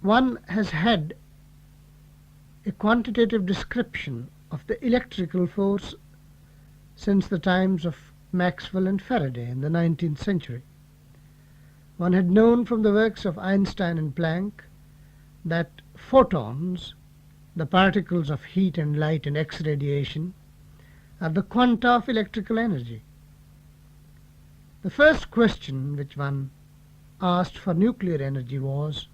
one has had a quantitative description of the electrical force since the times of Maxwell and Faraday in the 19th century. One had known from the works of Einstein and Planck that photons, the particles of heat and light and X-radiation, are the quanta of electrical energy. The first question which one asked for nuclear energy was,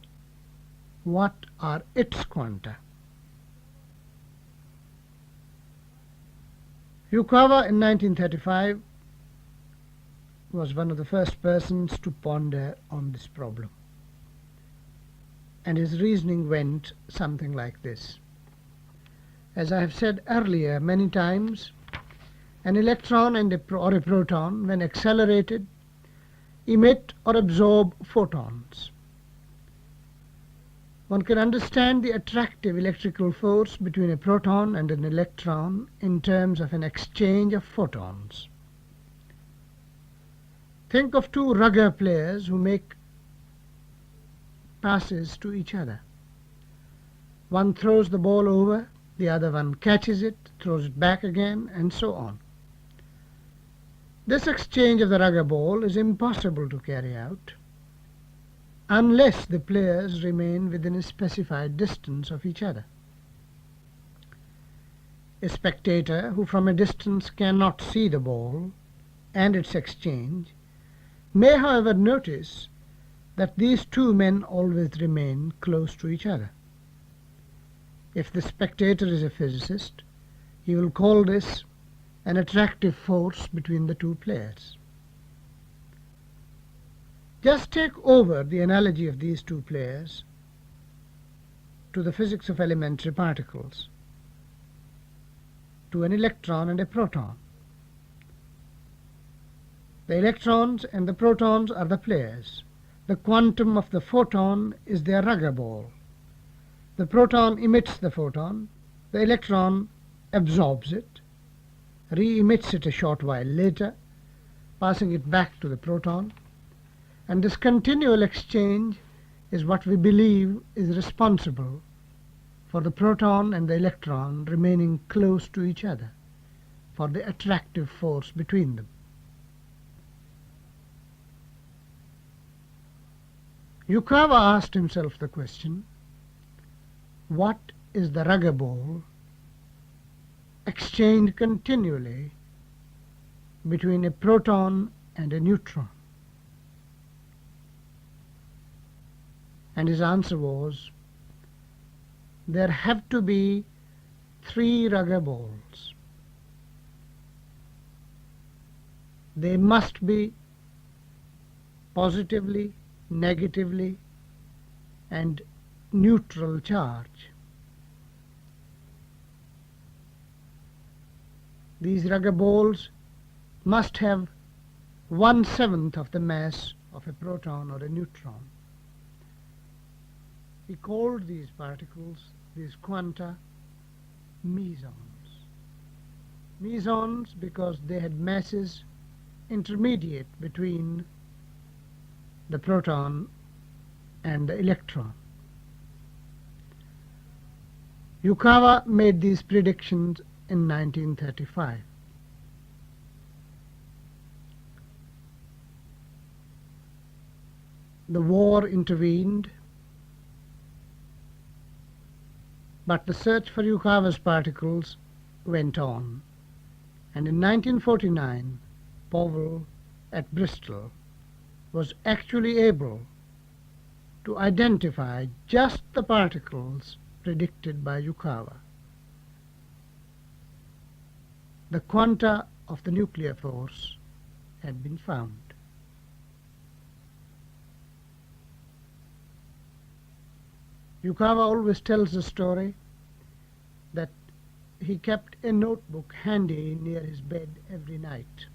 what are its quanta? Yukawa in 1935 was one of the first persons to ponder on this problem, and his reasoning went something like this. As I have said earlier many times, an electron or a proton, when accelerated, emit or absorb photons. One can understand the attractive electrical force between a proton and an electron in terms of an exchange of photons. Think of two rugby players who make passes to each other. One throws the ball over, the other one catches it, throws it back again, and so on. This exchange of the rugby ball is impossible to carry out unless the players remain within a specified distance of each other. A spectator who from a distance cannot see the ball and its exchange may, however, notice that these two men always remain close to each other. If the spectator is a physicist, he will call this an attractive force between the two players. Just take over the analogy of these two players to the physics of elementary particles, to an electron and a proton. The electrons and the protons are the players. The quantum of the photon is their rugby ball. The proton emits the photon, the electron absorbs it, re-emits it a short while later, passing it back to the proton, and this continual exchange is what we believe is responsible for the proton and the electron remaining close to each other, for the attractive force between them. Yukawa asked himself the question, what is the rugby ball exchanged continually between a proton and a neutron? And his answer was, there have to be 3 rugby balls. They must be positively, negatively, and neutral charge. These rugby balls must have 1/7 of the mass of a proton or a neutron. He called these particles, these quanta, mesons. Mesons because they had masses intermediate between the proton and the electron. Yukawa made these predictions in 1935. The war intervened, but the search for Yukawa's particles went on, and in 1949 Powell at Bristol was actually able to identify just the particles predicted by Yukawa. The quanta of the nuclear force had been found. Yukawa always tells the story that he kept a notebook handy near his bed every night,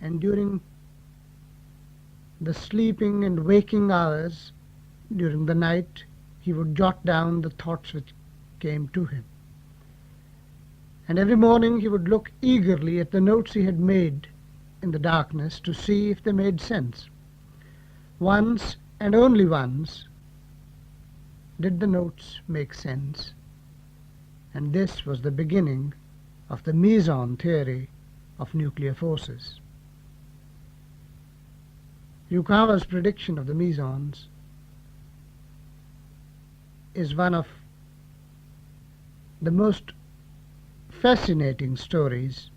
and during the sleeping and waking hours during the night he would jot down the thoughts which came to him. And every morning he would look eagerly at the notes he had made in the darkness to see if they made sense. Once, and only once, Did the notes make sense? And this was the beginning of the meson theory of nuclear forces. Yukawa's prediction of the mesons is one of the most fascinating stories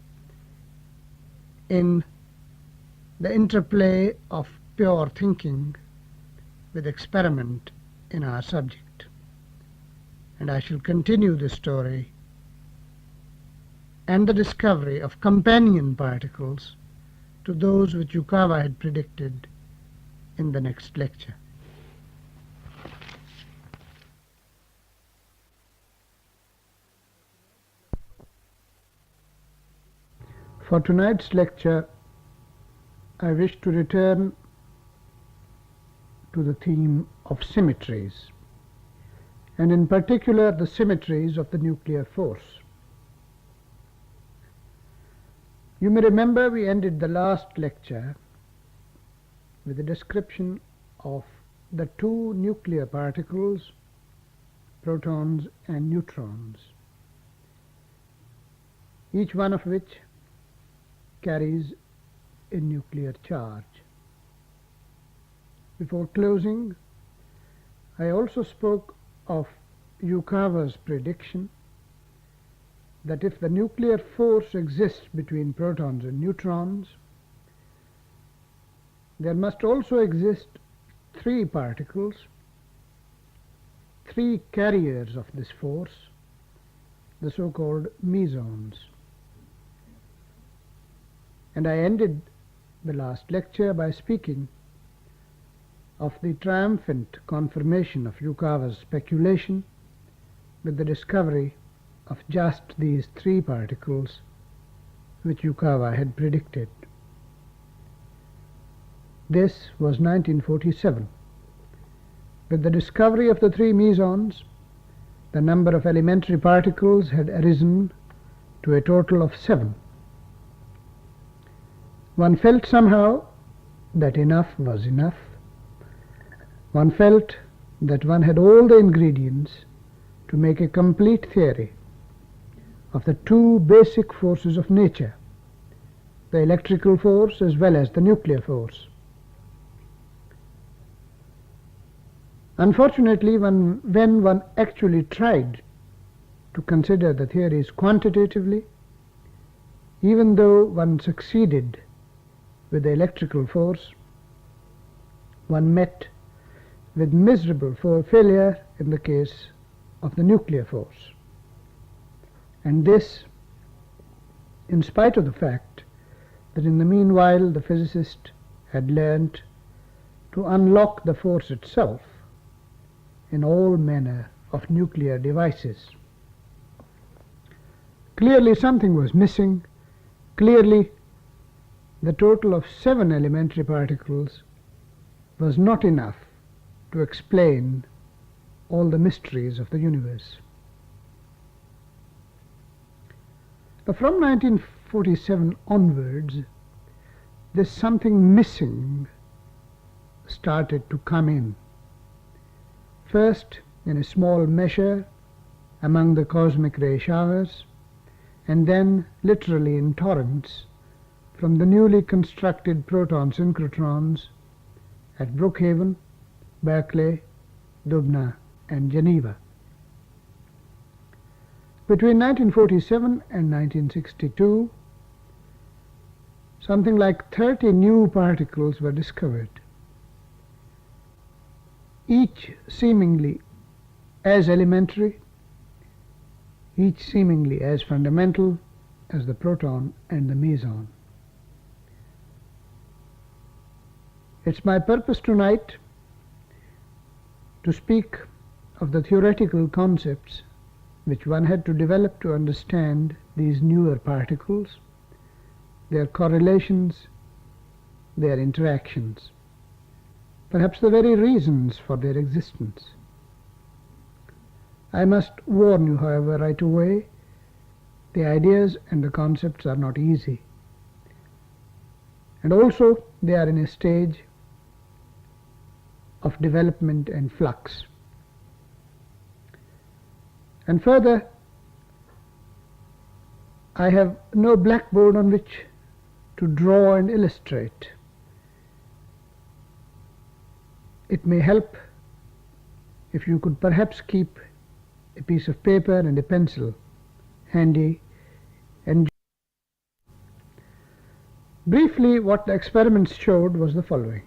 in the interplay of pure thinking with experiment in our subject. And I shall continue this story and the discovery of companion particles to those which Yukawa had predicted in the next lecture. For tonight's lecture, I wish to return to the theme of symmetries, and in particular the symmetries of the nuclear force. You may remember we ended the last lecture with a description of the two nuclear particles, protons and neutrons, each one of which carries a nuclear charge. Before closing, I also spoke of Yukawa's prediction that if the nuclear force exists between protons and neutrons, there must also exist three particles, three carriers of this force, the so-called mesons. And I ended the last lecture by speaking of the triumphant confirmation of Yukawa's speculation with the discovery of just these three particles which Yukawa had predicted. This was 1947. With the discovery of the three mesons, the number of elementary particles had arisen to a total of 7. One felt somehow that enough was enough. One felt that one had all the ingredients to make a complete theory of the two basic forces of nature, the electrical force as well as the nuclear force. Unfortunately, when one actually tried to consider the theories quantitatively, even though one succeeded with the electrical force, one met with miserable failure in the case of the nuclear force. And this, in spite of the fact that in the meanwhile the physicist had learnt to unlock the force itself in all manner of nuclear devices. Clearly something was missing. Clearly the total of 7 elementary particles was not enough to explain all the mysteries of the universe. But from 1947 onwards, this something missing started to come in. First, in a small measure among the cosmic ray showers, and then literally in torrents from the newly constructed proton synchrotrons at Brookhaven, Berkeley, Dubna, and Geneva. Between 1947 and 1962, something like 30 new particles were discovered, each seemingly as elementary, each seemingly as fundamental as the proton and the meson. It's my purpose tonight to speak of the theoretical concepts which one had to develop to understand these newer particles, their correlations, their interactions, perhaps the very reasons for their existence. I must warn you, however, right away, the ideas and the concepts are not easy, and also they are in a stage of development and flux. And further, I have no blackboard on which to draw and illustrate. It may help if you could perhaps keep a piece of paper and a pencil handy. And briefly, what the experiments showed was the following.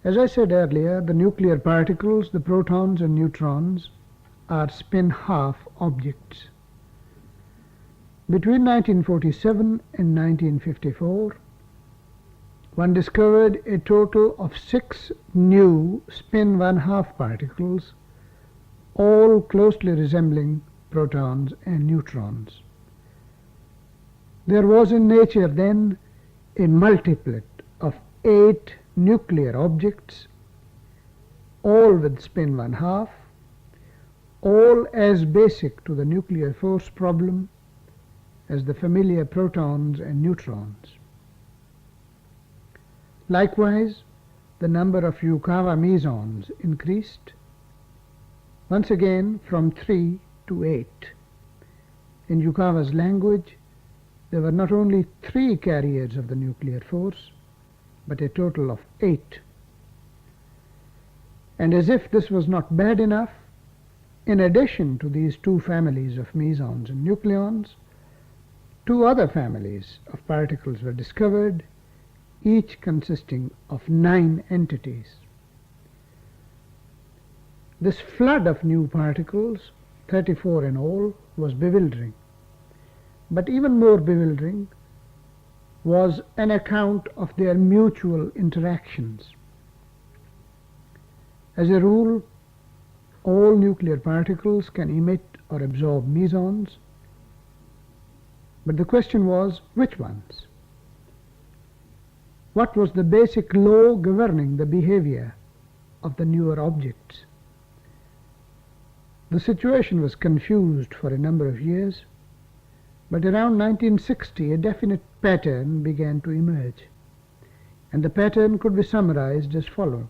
As I said earlier, the nuclear particles, the protons and neutrons, are spin-half objects. Between 1947 and 1954, one discovered a total of 6 new spin-1/2 particles, all closely resembling protons and neutrons. There was in nature then a multiplet of 8 nuclear objects, all with spin-1/2, all as basic to the nuclear force problem as the familiar protons and neutrons. Likewise, the number of Yukawa mesons increased, once again from 3 to 8. In Yukawa's language, there were not only 3 carriers of the nuclear force, but a total of 8. And as if this was not bad enough, in addition to these 2 families of mesons and nucleons, 2 other families of particles were discovered, each consisting of 9 entities. This flood of new particles, 34 in all, was bewildering. But even more bewildering was an account of their mutual interactions. As a rule, all nuclear particles can emit or absorb mesons, but the question was, which ones? What was the basic law governing the behavior of the newer objects? The situation was confused for a number of years, but around 1960 a definite pattern began to emerge, and the pattern could be summarized as follows.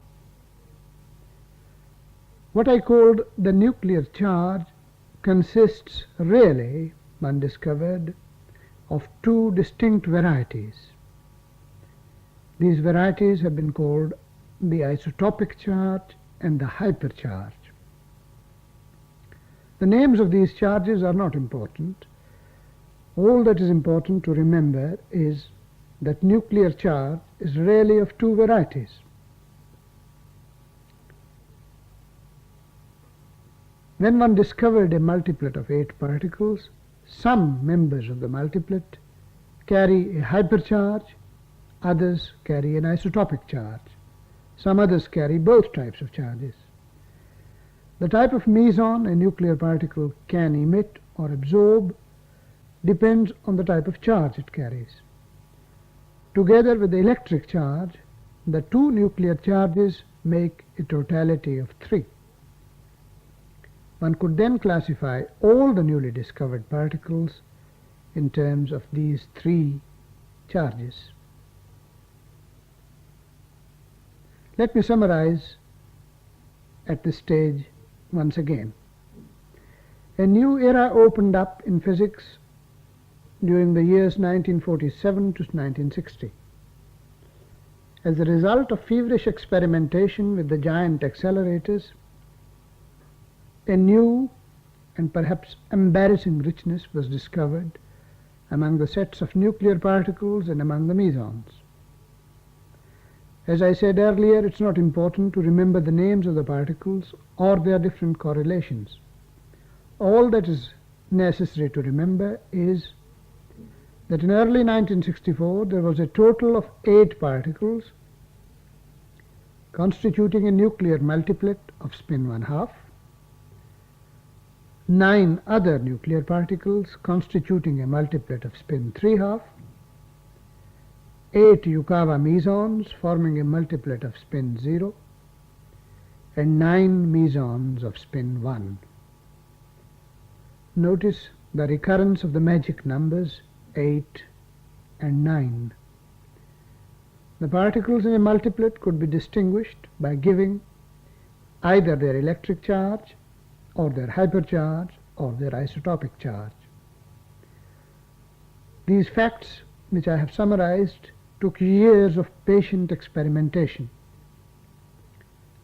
What I called the nuclear charge consists really, one discovered, of 2 distinct varieties. These varieties have been called the isotopic charge and the hypercharge. The names of these charges are not important. All that is important to remember is that nuclear charge is really of 2 varieties. When one discovered a multiplet of 8 particles, some members of the multiplet carry a hypercharge, others carry an isotopic charge. Some others carry both types of charges. The type of meson a nuclear particle can emit or absorb depends on the type of charge it carries. Together with the electric charge, the 2 nuclear charges make a totality of 3. One could then classify all the newly discovered particles in terms of these 3 charges. Let me summarize at this stage once again. A new era opened up in physics during the years 1947 to 1960. As a result of feverish experimentation with the giant accelerators, a new and perhaps embarrassing richness was discovered among the sets of nuclear particles and among the mesons. As I said earlier, it's not important to remember the names of the particles or their different correlations. All that is necessary to remember is that in early 1964 there was a total of 8 particles constituting a nuclear multiplet of spin-1/2, 9 other nuclear particles constituting a multiplet of spin-3/2, 8 Yukawa mesons forming a multiplet of spin-0, and 9 mesons of spin-1. Notice the recurrence of the magic numbers 8 and 9. The particles in a multiplet could be distinguished by giving either their electric charge or their hypercharge, or their isotopic charge. These facts, which I have summarized, took years of patient experimentation,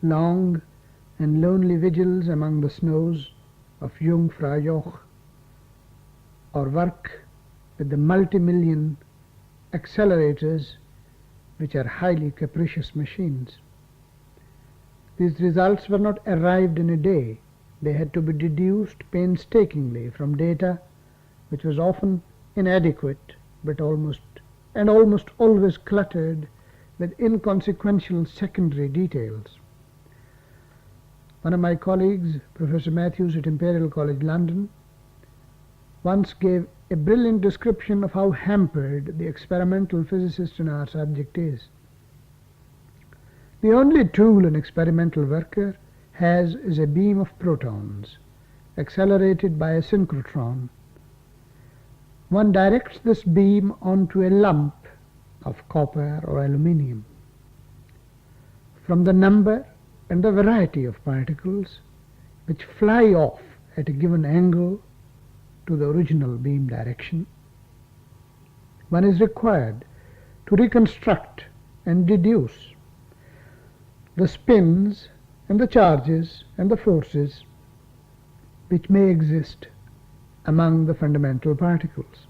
long and lonely vigils among the snows of Jungfraujoch, or work with the multi-million accelerators, which are highly capricious machines. These results were not arrived in a day. They had to be deduced painstakingly from data which was often inadequate, but almost always cluttered with inconsequential secondary details. One of my colleagues, Professor Matthews at Imperial College London, once gave a brilliant description of how hampered the experimental physicist in our subject is. The only tool an experimental worker has is a beam of protons, accelerated by a synchrotron. One directs this beam onto a lump of copper or aluminium. From the number and the variety of particles which fly off at a given angle to the original beam direction, one is required to reconstruct and deduce the spins and the charges and the forces which may exist among the fundamental particles.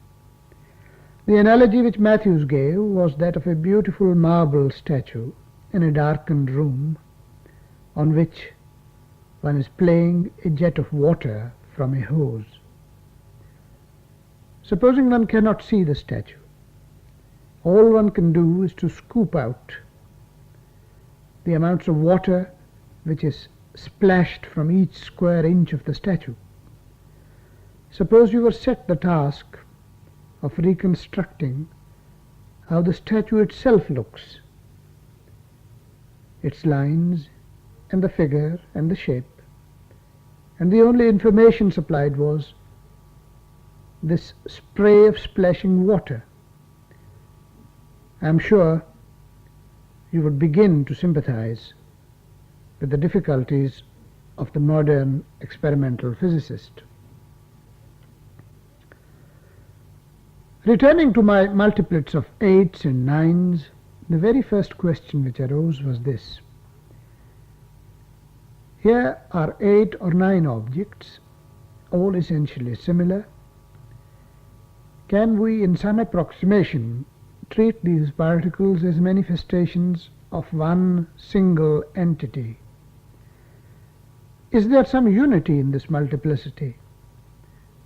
The analogy which Matthews gave was that of a beautiful marble statue in a darkened room on which one is playing a jet of water from a hose. Supposing one cannot see the statue, all one can do is to scoop out the amounts of water which is splashed from each square inch of the statue. Suppose you were set the task of reconstructing how the statue itself looks, its lines and the figure and the shape, and the only information supplied was this spray of splashing water. I am sure you would begin to sympathize with the difficulties of the modern experimental physicist. Returning to my multiplets of 8s and 9s, the very first question which arose was this. Here are 8 or 9 objects, all essentially similar. Can we, in some approximation, treat these particles as manifestations of one single entity? Is there some unity in this multiplicity?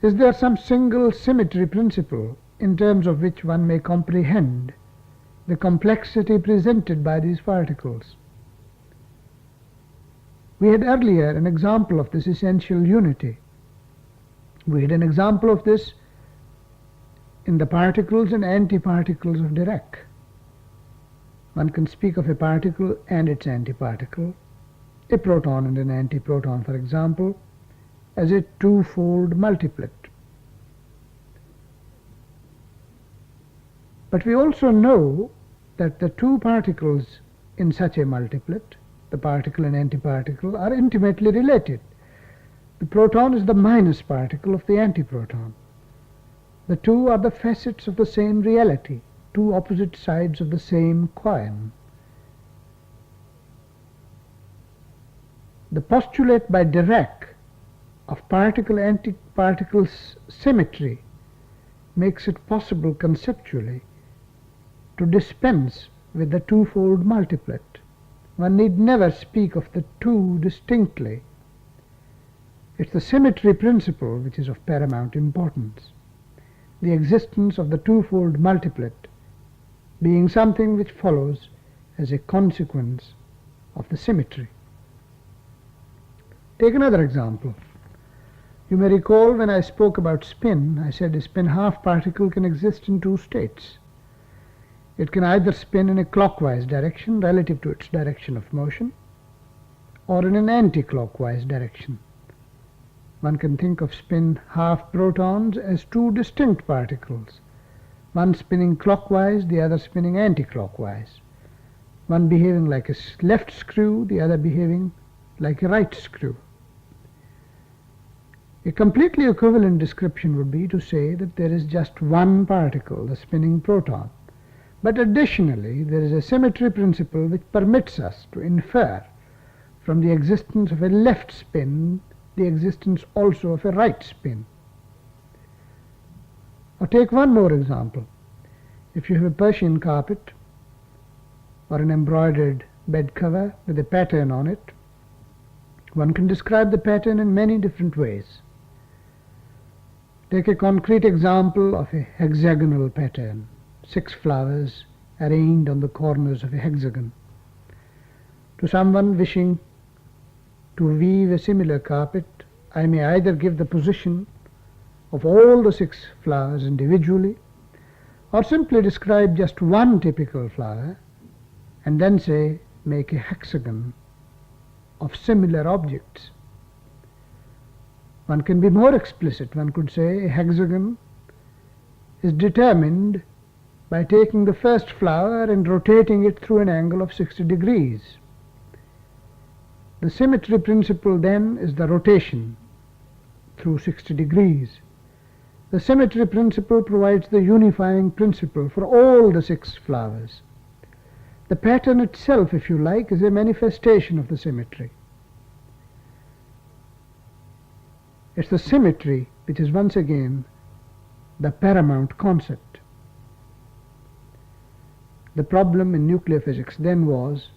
Is there some single symmetry principle in terms of which one may comprehend the complexity presented by these particles? We had earlier an example of this essential unity. We had an example of this in the particles and antiparticles of Dirac. One can speak of a particle and its antiparticle, a proton and an antiproton, for example, as a two-fold multiplet. But we also know that the two particles in such a multiplet, the particle and antiparticle, are intimately related. The proton is the minus particle of the antiproton. The two are the facets of the same reality, two opposite sides of the same coin. The postulate by Dirac of particle-antiparticle symmetry makes it possible conceptually to dispense with the twofold multiplet. One need never speak of the two distinctly. It's the symmetry principle which is of paramount importance, the existence of the twofold multiplet being something which follows as a consequence of the symmetry. Take another example. You may recall when I spoke about spin, I said a spin half particle can exist in two states. It can either spin in a clockwise direction relative to its direction of motion, or in an anti-clockwise direction. One can think of spin half protons as two distinct particles, one spinning clockwise, the other spinning anti-clockwise, one behaving like a left screw, the other behaving like a right screw. A completely equivalent description would be to say that there is just one particle, the spinning proton. But additionally, there is a symmetry principle which permits us to infer from the existence of a left spin the existence also of a right spin. Or take one more example. If you have a Persian carpet or an embroidered bed cover with a pattern on it, one can describe the pattern in many different ways. Take a concrete example of a hexagonal pattern, 6 flowers arranged on the corners of a hexagon. To someone wishing to weave a similar carpet, I may either give the position of all the 6 flowers individually, or simply describe just one typical flower and then say make a hexagon of similar objects. One can be more explicit. One could say a hexagon is determined by taking the first flower and rotating it through an angle of 60 degrees. The symmetry principle then is the rotation through 60 degrees. The symmetry principle provides the unifying principle for all the 6 flowers. The pattern itself, if you like, is a manifestation of the symmetry. It's the symmetry which is once again the paramount concept. The problem in nuclear physics then was,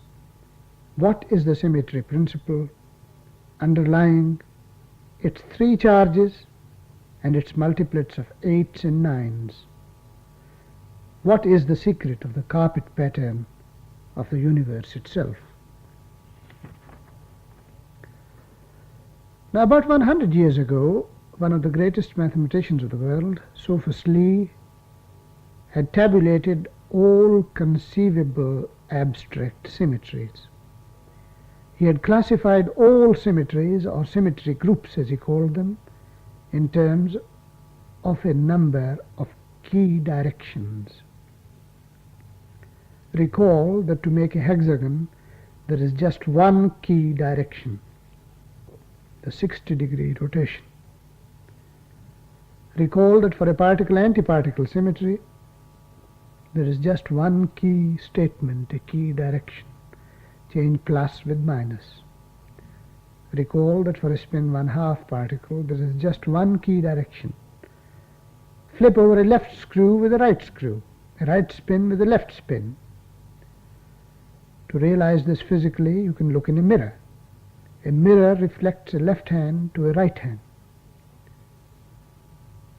what is the symmetry principle underlying its 3 charges and its multiplets of 8s and 9s? What is the secret of the carpet pattern of the universe itself? Now, about 100 years ago, one of the greatest mathematicians of the world, Sophus Lee, had tabulated all conceivable abstract symmetries. He had classified all symmetries, or symmetry groups as he called them, in terms of a number of key directions. Recall that to make a hexagon there is just one key direction, the 60-degree rotation. Recall that for a particle-antiparticle symmetry there is just one key statement, a key direction. Change plus with minus. Recall that for a spin 1/2 particle there is just one key direction. Flip over a left screw with a right screw, a right spin with a left spin. To realize this physically, you can look in a mirror. A mirror reflects a left hand to a right hand.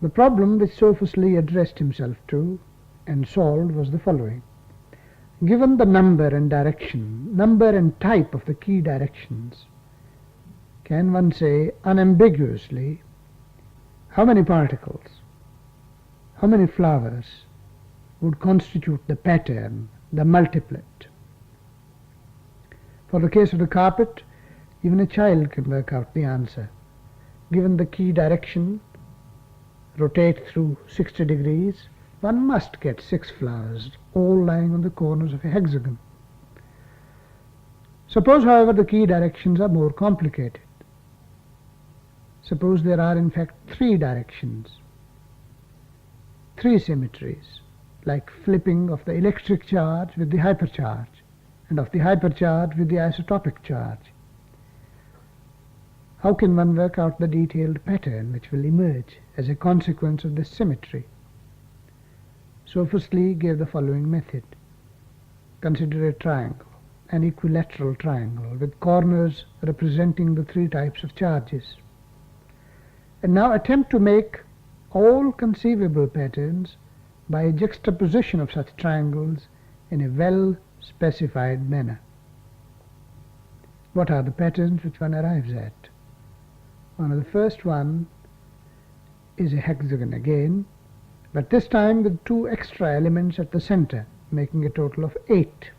The problem which Sophus Lee addressed himself to and solved was the following. Given the number and direction, number and type of the key directions, can one say unambiguously how many particles, how many flowers would constitute the pattern, the multiplet? For the case of the carpet, even a child can work out the answer. Given the key direction, rotate through 60 degrees, one must get 6 flowers, all lying on the corners of a hexagon. Suppose, however, the key directions are more complicated. Suppose there are in fact 3 directions, 3 symmetries, like flipping of the electric charge with the hypercharge, and of the hypercharge with the isotopic charge. How can one work out the detailed pattern which will emerge as a consequence of this symmetry? Sophus Lee gave the following method. Consider a triangle, an equilateral triangle, with corners representing the 3 types of charges. And now attempt to make all conceivable patterns by a juxtaposition of such triangles in a well-specified manner. What are the patterns which one arrives at? One of the first one is a hexagon again, but this time with 2 extra elements at the center, making a total of 8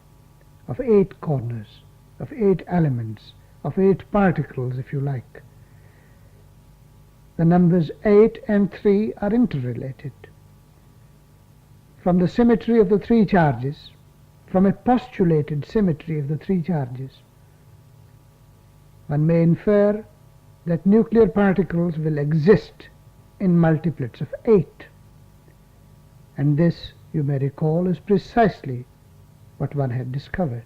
corners, of 8 elements, of 8 particles, if you like. The numbers 8 and 3 are interrelated. From the symmetry of the 3 charges, from a postulated symmetry of the 3 charges, one may infer that nuclear particles will exist in multiplets of 8. And this, you may recall, is precisely what one had discovered.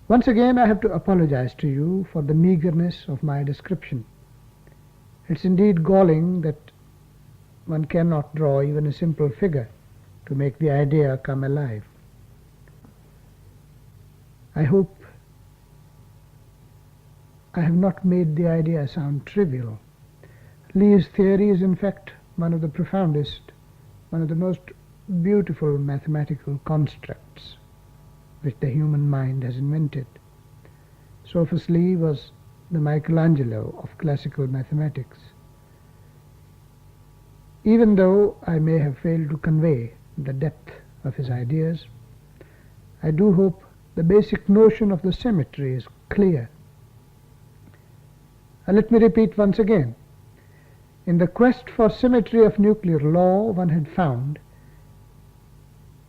Once again, I have to apologize to you for the meagerness of my description. It's indeed galling that one cannot draw even a simple figure to make the idea come alive. I hope I have not made the idea sound trivial. Lee's theory is in fact one of the profoundest, one of the most beautiful mathematical constructs which the human mind has invented. Sophus Lee was the Michelangelo of classical mathematics. Even though I may have failed to convey the depth of his ideas, I do hope the basic notion of the symmetry is clear. Let me repeat once again. In the quest for symmetry of nuclear law, one had found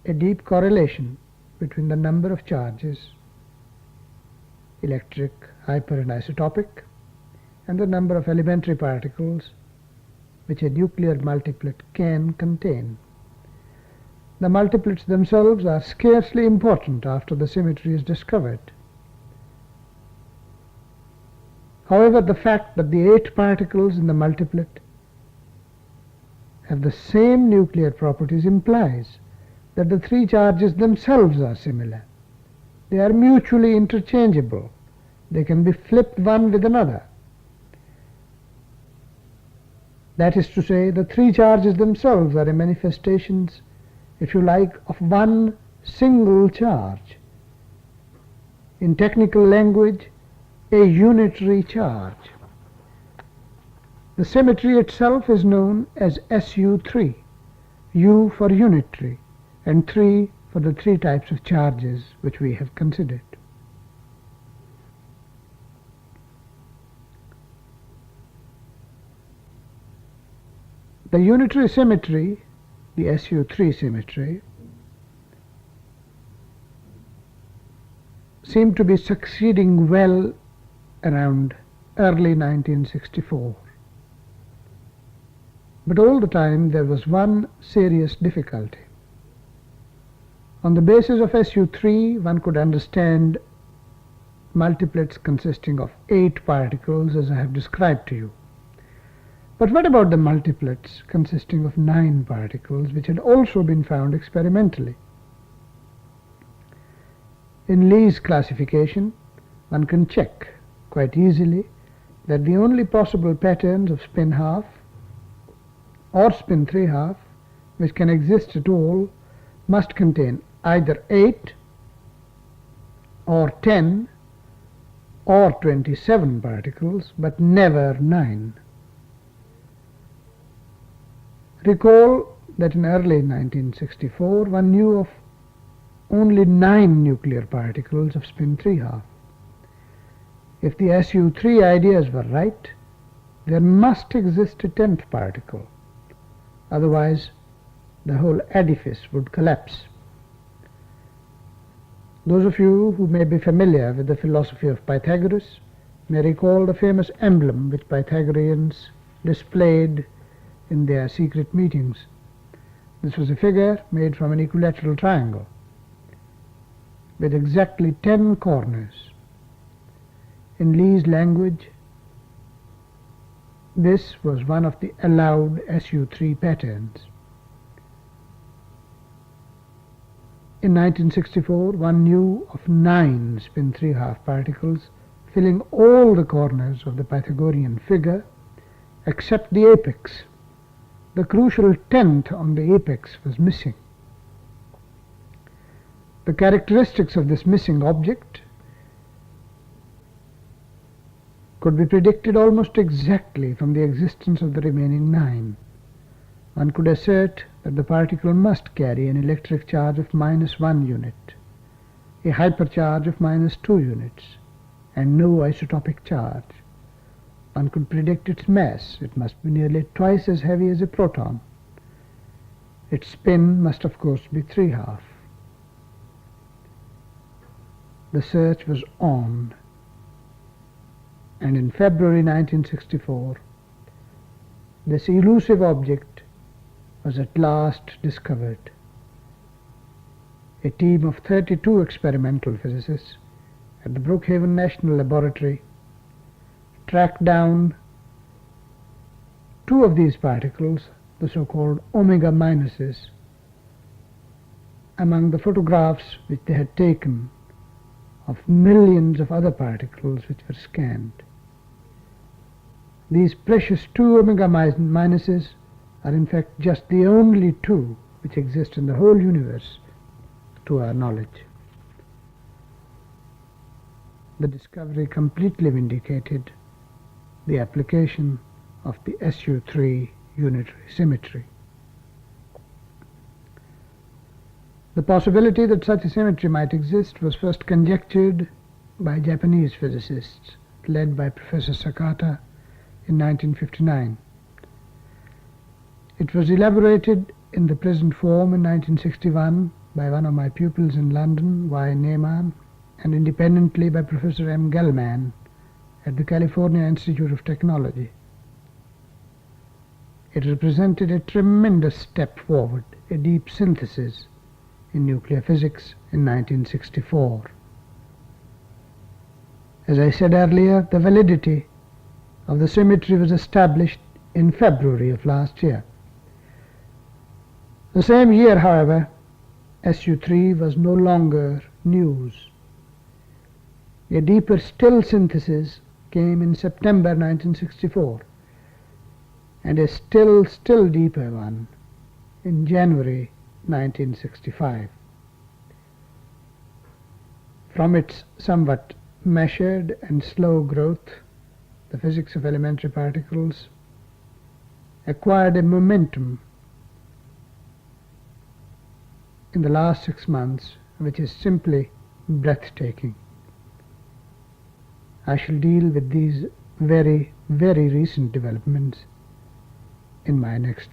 a deep correlation between the number of charges, electric, hyper and isotopic, and the number of elementary particles which a nuclear multiplet can contain. The multiplets themselves are scarcely important after the symmetry is discovered. However, the fact that the 8 particles in the multiplet have the same nuclear properties implies that the 3 charges themselves are similar. They are mutually interchangeable. They can be flipped one with another. That is to say, the 3 charges themselves are a manifestations, if you like, of one single charge. In technical language, a unitary charge. The symmetry itself is known as SU3, U for unitary, and 3 for the 3 types of charges which we have considered. The unitary symmetry, the SU3 symmetry, seemed to be succeeding well around early 1964. But all the time there was one serious difficulty. On the basis of SU3, one could understand multiplets consisting of 8 particles as I have described to you. But what about the multiplets consisting of 9 particles, which had also been found experimentally? In Lee's classification, one can check quite easily that the only possible patterns of spin half or spin 3 half which can exist at all must contain either 8 or 10 or 27 particles, but never 9. Recall that in early 1964 one knew of only 9 nuclear particles of spin 3 half. If the SU3 ideas were right, there must exist a 10th particle. Otherwise, the whole edifice would collapse. Those of you who may be familiar with the philosophy of Pythagoras may recall the famous emblem which Pythagoreans displayed in their secret meetings. This was a figure made from an equilateral triangle with exactly 10 corners. In Lee's language, this was one of the allowed SU3 patterns. In 1964, one knew of 9 spin 3 half particles filling all the corners of the Pythagorean figure except the apex. The crucial 10th on the apex was missing. The characteristics of this missing object could be predicted almost exactly from the existence of the remaining 9. One could assert that the particle must carry an electric charge of -1 unit, a hypercharge of -2 units, and no isotopic charge. One could predict its mass. It must be nearly twice as heavy as a proton. Its spin must of course be 3 half. The search was on. And in February 1964, this elusive object was at last discovered. A team of 32 experimental physicists at the Brookhaven National Laboratory tracked down two of these particles, the so-called omega minuses, among the photographs which they had taken of millions of other particles which were scanned. These precious two omega minuses are in fact just the only two which exist in the whole universe to our knowledge. The discovery completely vindicated the application of the SU3 unitary symmetry. The possibility that such a symmetry might exist was first conjectured by Japanese physicists led by Professor Sakata in 1959. It was elaborated in the present form in 1961 by one of my pupils in London, Y. Neyman, and independently by Professor M. Gell-Mann at the California Institute of Technology. It represented a tremendous step forward, a deep synthesis in nuclear physics in 1964. As I said earlier, the validity of the symmetry was established in February of last year. The same year, however, SU3 was no longer news. A deeper still synthesis came in September 1964, and a still deeper one in January 1965. From its somewhat measured and slow growth, the physics of elementary particles acquired a momentum in the last 6 months which is simply breathtaking. I shall deal with these very recent developments in my next